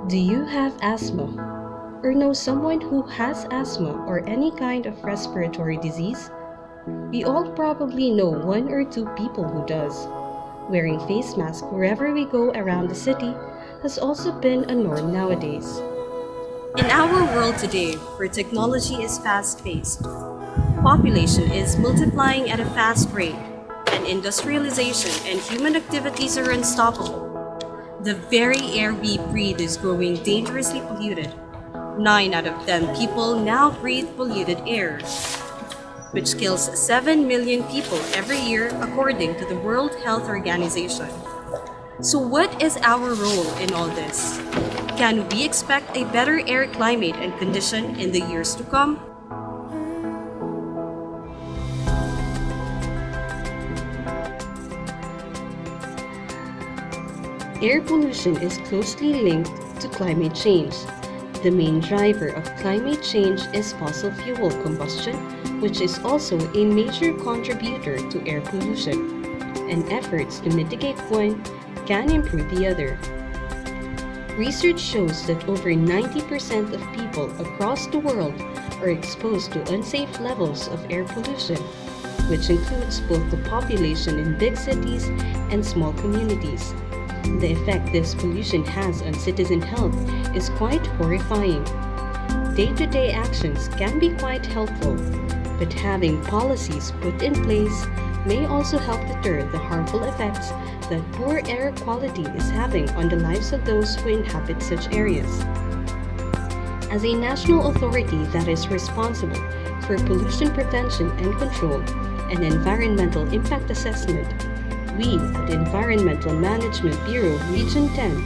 Do you have asthma? Or know someone who has asthma or any kind of respiratory disease? We all probably know one or two people who does. Wearing face masks wherever we go around the city has also been a norm nowadays. In our world today, where technology is fast-paced, population is multiplying at a fast rate, and industrialization and human activities are unstoppable, the very air we breathe is growing dangerously polluted. 9 out of 10 people now breathe polluted air, which kills 7 million people every year according to the World Health Organization. So what is our role in all this? Can we expect a better air climate and condition in the years to come? Air pollution is closely linked to climate change. The main driver of climate change is fossil fuel combustion, which is also a major contributor to air pollution, and efforts to mitigate one can improve the other. Research shows that over 90% of people across the world are exposed to unsafe levels of air pollution, which includes both the population in big cities and small communities. The effect this pollution has on citizen health is quite horrifying. Day-to-day actions can be quite helpful, but having policies put in place may also help deter the harmful effects that poor air quality is having on the lives of those who inhabit such areas. As a national authority that is responsible for pollution prevention and control and environmental impact assessment, we at the Environmental Management Bureau Region 10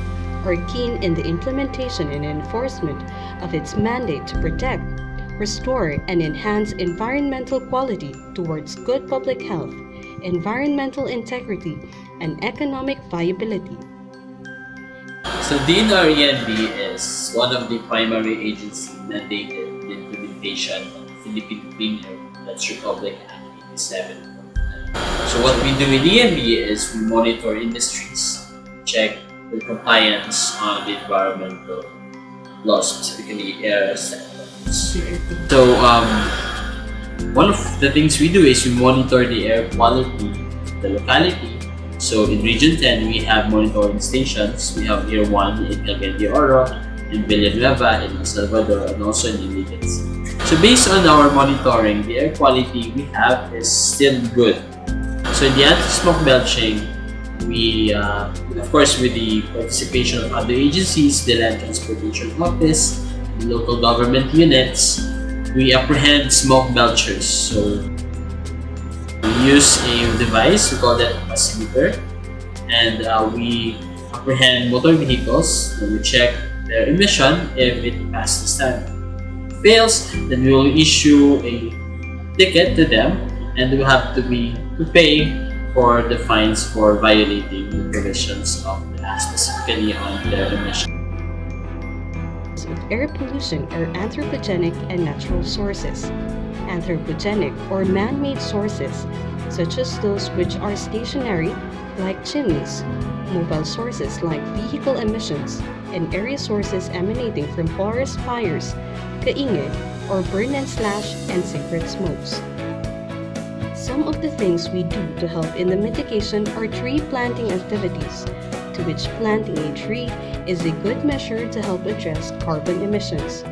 are keen in the implementation and enforcement of its mandate to protect, restore, and enhance environmental quality towards good public health, environmental integrity, and economic viability. So denr-emb is one of the primary agencies mandated the implementation of the Philippine Clean Air Dutch Republic Act 87. So what we do in EMB is we monitor industries, check the compliance on the environmental laws, specifically air standards. So one of the things we do is we monitor the air quality of the locality. So in Region 10, we have monitoring stations. We have Year 1 in Cagayan de Oro, in Villanueva, in El Salvador, and also in Iligan City. So based on our monitoring, the air quality we have is still good. So in the anti-smoke belching, we, of course, with the participation of other agencies, the Land Transportation Office, the local government units, we apprehend smoke belchers. So we use a device, we call that a pacimeter, and we apprehend motor vehicles, and we check their emission if it passes the standard. If it fails, then we will issue a ticket to them, and we have to pay for the fines for violating the provisions of the act, specifically on their emission. Of air pollution are anthropogenic and natural sources. Anthropogenic or man-made sources, such as those which are stationary, like chimneys, mobile sources like vehicle emissions, and area sources emanating from forest fires, kaingin, or burn and slash and cigarette smokes. Some of the things we do to help in the mitigation are tree planting activities, to which planting a tree is a good measure to help address carbon emissions.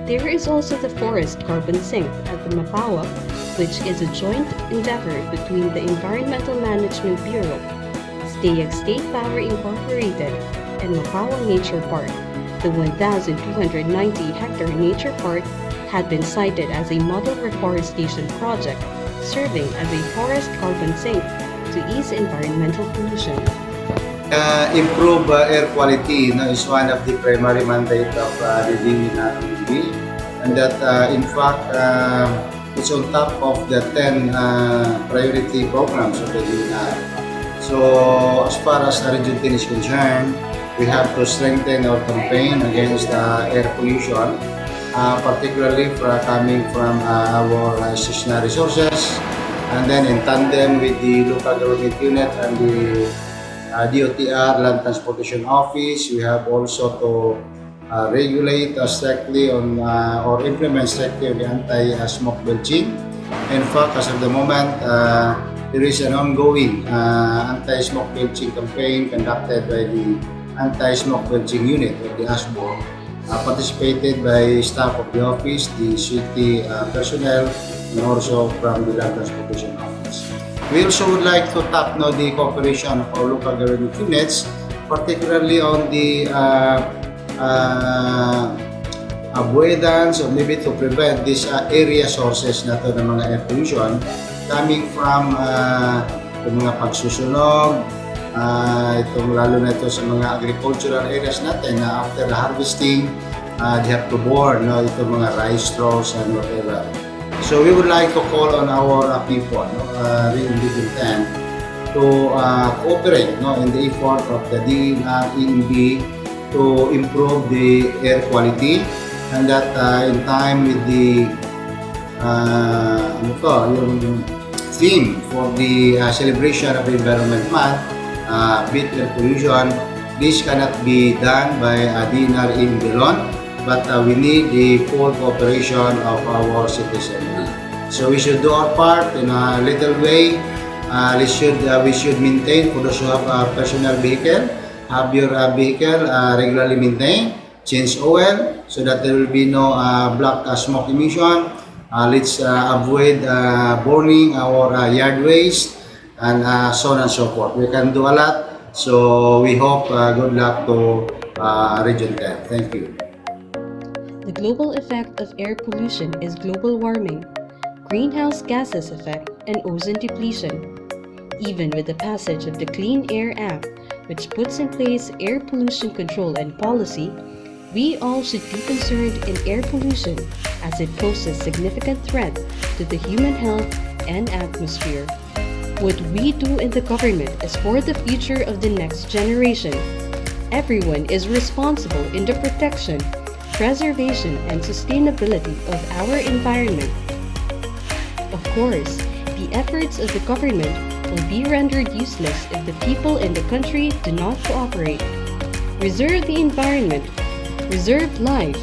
There is also the forest carbon sink at the Mapawa, which is a joint endeavor between the Environmental Management Bureau, Stayag State Power Incorporated, and Mapawa Nature Park. The 1,290-hectare nature park had been cited as a model reforestation project, serving as a forest carbon sink to ease environmental pollution. Improve air quality is one of the primary mandate of the DNR, and that in fact it's on top of the 10 priority programs of the DNR. So as far as the Region 10 is concerned, we have to strengthen our campaign against air pollution, particularly coming from our seasonal resources, and then in tandem with the local government unit and the DOTR, Land Transportation Office, we have also to regulate strictly on or implement strictly on the anti-smoke belching. In fact, as of the moment, there is an ongoing anti-smoke belching campaign conducted by the anti-smoke belching unit of the ASBO, participated by staff of the office, the city personnel, and also from the land transportation office. We also would like to tap now the cooperation of our local government units, particularly on the avoidance or maybe to prevent these area sources na to ng mga air pollution coming from yung mga pagsusunog, itong lalo na ito sa mga agricultural areas natin na after the harvesting, they have to burn itong mga rice straws and whatever. So we would like to call on our people, in the intent to cooperate in the effort of the denr-emb to improve the air quality, and that in time with the yung theme for the celebration of the Environment Month, beat air pollution, this cannot be done by denr-emb alone, but we need the full cooperation of our citizens. So we should do our part in a little way. We should maintain, for those who have a personal vehicle, have your vehicle regularly maintained, change oil so that there will be no black smoke emission. Let's avoid burning our yard waste and so on and so forth. We can do a lot, so we hope good luck to Region 10. Thank you. The global effect of air pollution is global warming, greenhouse gases effect, and ozone depletion. Even with the passage of the Clean Air Act, which puts in place air pollution control and policy, we all should be concerned in air pollution as it poses significant threat to the human health and atmosphere. What we do in the government is for the future of the next generation. Everyone is responsible in the protection, preservation, and sustainability of our environment. Of course, the efforts of the government will be rendered useless if the people in the country do not cooperate. Reserve the environment, reserve life,